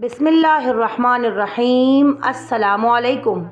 بسم اللہ الرحمن الرحیم۔ السلام علیکم۔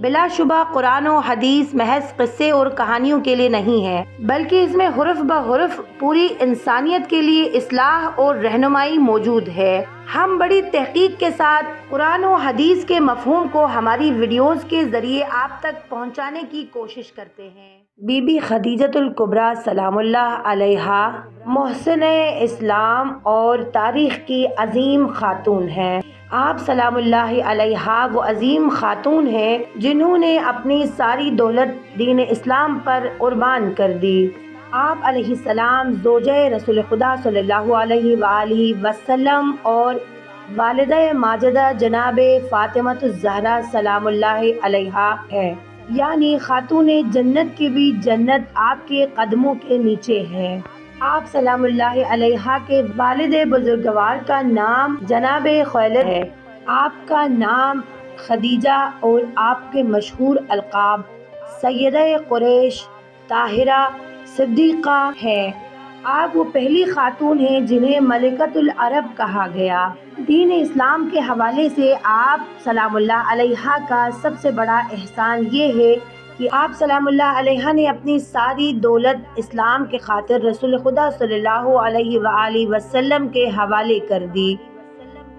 بلا شبہ قرآن و حدیث محض قصے اور کہانیوں کے لیے نہیں ہے، بلکہ اس میں حرف بحرف پوری انسانیت کے لیے اصلاح اور رہنمائی موجود ہے۔ ہم بڑی تحقیق کے ساتھ قرآن و حدیث کے مفہوم کو ہماری ویڈیوز کے ذریعے آپ تک پہنچانے کی کوشش کرتے ہیں۔ بی بی خدیجۃ الکبریٰ سلام اللہ علیہا محسنہ اسلام اور تاریخ کی عظیم خاتون ہیں۔ آپ سلام اللہ علیہا وہ عظیم خاتون ہیں جنہوں نے اپنی ساری دولت دین اسلام پر قربان کر دی۔ آپ علیہ السلام زوجہ رسول خدا صلی اللہ علیہ وآلہ وسلم اور والدہ ماجدہ جناب فاطمہ الزہرا سلام اللہ علیہا ہے، یعنی خاتون جنت کی بھی جنت آپ کے قدموں کے نیچے ہے۔ آپ سلام اللہ علیہا کے والد بزرگوار کا نام جناب خویلد ہے، آپ کا نام خدیجہ اور آپ کے مشہور القاب سیدہ قریش، طاہرہ، صدیقہ ہے۔ آپ وہ پہلی خاتون ہیں جنہیں ملکۃ العرب کہا گیا۔ دین اسلام کے حوالے سے آپ سلام اللہ علیہا کا سب سے بڑا احسان یہ ہے کہ آپ سلام اللہ علیہا نے اپنی ساری دولت اسلام کے خاطر رسول خدا صلی اللہ علیہ وآلہ وسلم کے حوالے کر دی۔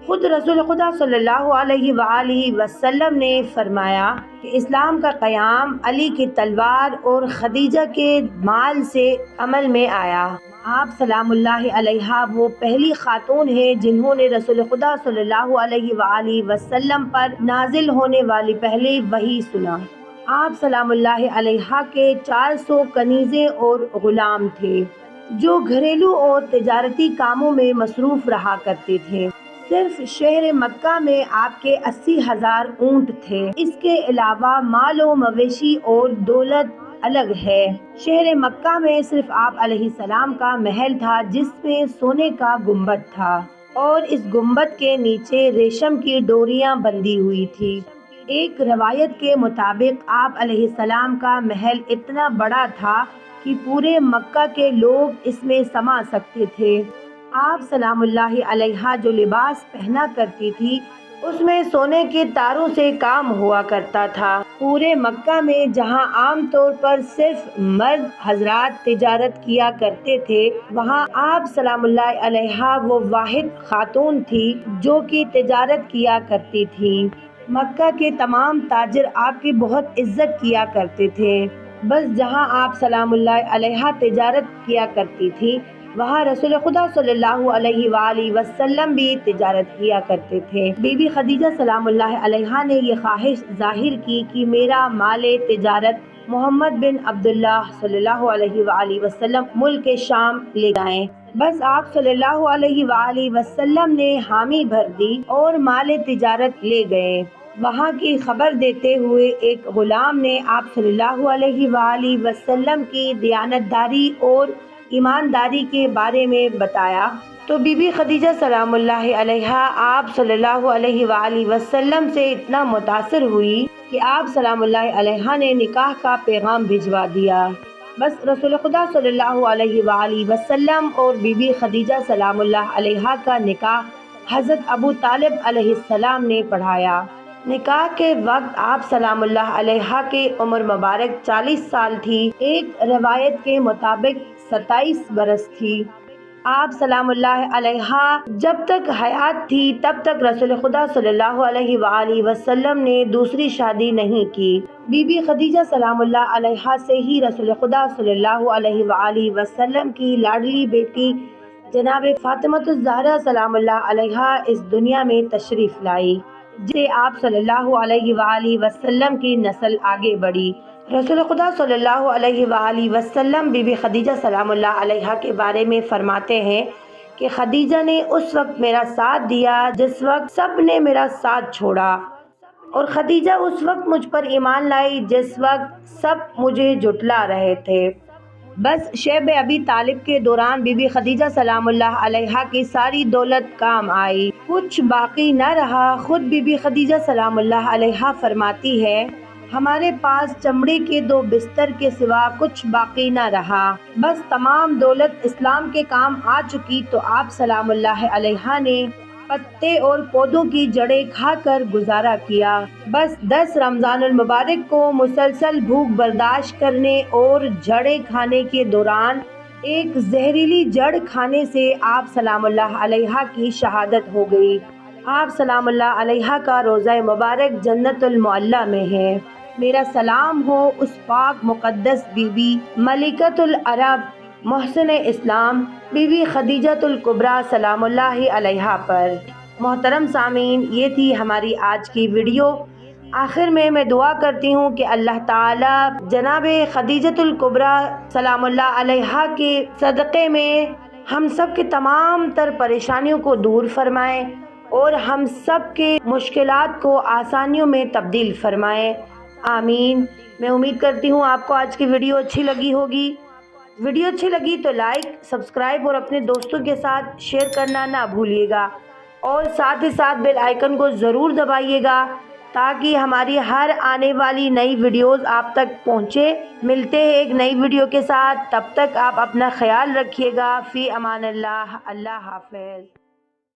خود رسول خدا صلی اللہ علیہ وآلہ وسلم نے فرمایا کہ اسلام کا قیام علی کی تلوار اور خدیجہ کے مال سے عمل میں آیا۔ آپ سلام اللہ علیہا وہ پہلی خاتون ہیں جنہوں نے رسول خدا صلی اللہ علیہ وآلہ وسلم پر نازل ہونے والی پہلی وحی سنا۔ آپ سلام اللہ علیہا کے 400 کنیزیں اور غلام تھے جو گھریلو اور تجارتی کاموں میں مصروف رہا کرتے تھے۔ صرف شہر مکہ میں آپ کے 80,000 اونٹ تھے۔ اس کے علاوہ مال و مویشی اور دولت الگ ہے۔ شہر مکہ میں صرف آپ علیہ السلام کا محل تھا جس میں سونے کا گنبد تھا اور اس گنبد کے نیچے ریشم کی ڈوریاں بندھی ہوئی تھی۔ ایک روایت کے مطابق آپ علیہ السلام کا محل اتنا بڑا تھا کہ پورے مکہ کے لوگ اس میں سما سکتے تھے۔ آپ سلام اللہ علیہا جو لباس پہنا کرتی تھی اس میں سونے کے تاروں سے کام ہوا کرتا تھا۔ پورے مکہ میں جہاں عام طور پر صرف مرد حضرات تجارت کیا کرتے تھے، وہاں آپ سلام اللہ علیہا وہ واحد خاتون تھی جو کہ تجارت کیا کرتی تھی۔ مکہ کے تمام تاجر آپ کی بہت عزت کیا کرتے تھے۔ بس جہاں آپ سلام اللہ علیہا تجارت کیا کرتی تھی وہاں رسول خدا صلی اللہ علیہ وآلہ وسلم بھی تجارت کیا کرتے تھے۔ بی بی خدیجہ سلام اللہ علیہا نے یہ خواہش ظاہر کی کہ میرا مال تجارت محمد بن عبداللہ صلی اللہ علیہ وآلہ وسلم ملک شام لے جائیں۔ بس آپ صلی اللہ علیہ وآلہ وسلم نے حامی بھر دی اور مال تجارت لے گئے۔ وہاں کی خبر دیتے ہوئے ایک غلام نے آپ صلی اللہ علیہ وآلہ وسلم کی دیانتداری اور ایمانداری کے بارے میں بتایا تو بی بی خدیجہ سلام اللہ علیہا آپ صلی اللہ علیہ وآلہ وسلم سے اتنا متاثر ہوئی کہ آپ سلام اللہ علیہا نے نکاح کا پیغام بھجوا دیا۔ بس رسول خدا صلی اللہ علیہ وآلہ وسلم اور بی بی خدیجہ سلام اللہ علیہا کا نکاح حضرت ابو طالب علیہ السلام نے پڑھایا۔ نکاح کے وقت آپ سلام اللہ علیہا کی عمر مبارک 40 سال تھی، ایک روایت کے مطابق 27 برس تھی۔ آپ سلام اللہ علیہا جب تک حیات تھی تب تک رسول خدا صلی اللہ علیہ وآلہ وسلم نے دوسری شادی نہیں کی۔ بی بی خدیجہ سلام اللہ علیہا سے ہی رسول خدا صلی اللہ علیہ وآلہ وسلم کی لاڈلی بیٹی جناب فاطمہ الزہرا سلام اللہ علیہا اس دنیا میں تشریف لائی، جس سے آپ صلی اللہ علیہ وآلہ وسلم کی نسل آگے بڑھی۔ رسول خدا صلی اللہ علیہ وآلہ وسلم بی بی خدیجہ سلام اللہ علیہا کے بارے میں فرماتے ہیں کہ خدیجہ نے اس وقت میرا ساتھ دیا جس وقت سب نے میرا ساتھ چھوڑا، اور خدیجہ اس وقت مجھ پر ایمان لائی جس وقت سب مجھے جھٹلا رہے تھے۔ بس شیب ابی طالب کے دوران بی بی خدیجہ سلام اللہ علیہا کی ساری دولت کام آئی، کچھ باقی نہ رہا۔ خود بی بی خدیجہ سلام اللہ علیہا فرماتی ہے ہمارے پاس چمڑے کے 2 بستر کے سوا کچھ باقی نہ رہا، بس تمام دولت اسلام کے کام آ چکی تو آپ سلام اللہ علیہا نے پتے اور پودوں کی جڑیں کھا کر گزارا کیا۔ بس 10 رمضان المبارک کو مسلسل بھوک برداشت کرنے اور جڑیں کھانے کے دوران ایک زہریلی جڑ کھانے سے آپ سلام اللہ علیہ کی شہادت ہو گئی۔ آپ سلام اللہ علیہ کا روضہ مبارک جنت المعلیٰ میں ہے۔ میرا سلام ہو اس پاک مقدس بی بی ملکۃ العرب محسن اسلام بی بی خدیجۃ الکبریٰ سلام اللہ علیہ پر۔ محترم سامعین، یہ تھی ہماری آج کی ویڈیو۔ آخر میں دعا کرتی ہوں کہ اللہ تعالیٰ جناب خدیجۃ الکبریٰ سلام اللہ علیہ کے صدقے میں ہم سب کے تمام تر پریشانیوں کو دور فرمائے اور ہم سب کے مشکلات کو آسانیوں میں تبدیل فرمائے، آمین۔ میں امید کرتی ہوں آپ کو آج کی ویڈیو اچھی لگی ہوگی۔ ویڈیو اچھی لگی تو لائک، سبسکرائب اور اپنے دوستوں کے ساتھ شیئر کرنا نہ بھولیے گا، اور ساتھ ہی ساتھ بیل آئیکن کو ضرور دبائیے گا تاکہ ہماری ہر آنے والی نئی ویڈیوز آپ تک پہنچے۔ ملتے ہیں ایک نئی ویڈیو کے ساتھ، تب تک آپ اپنا خیال رکھیے گا۔ فی امان اللہ، اللہ حافظ۔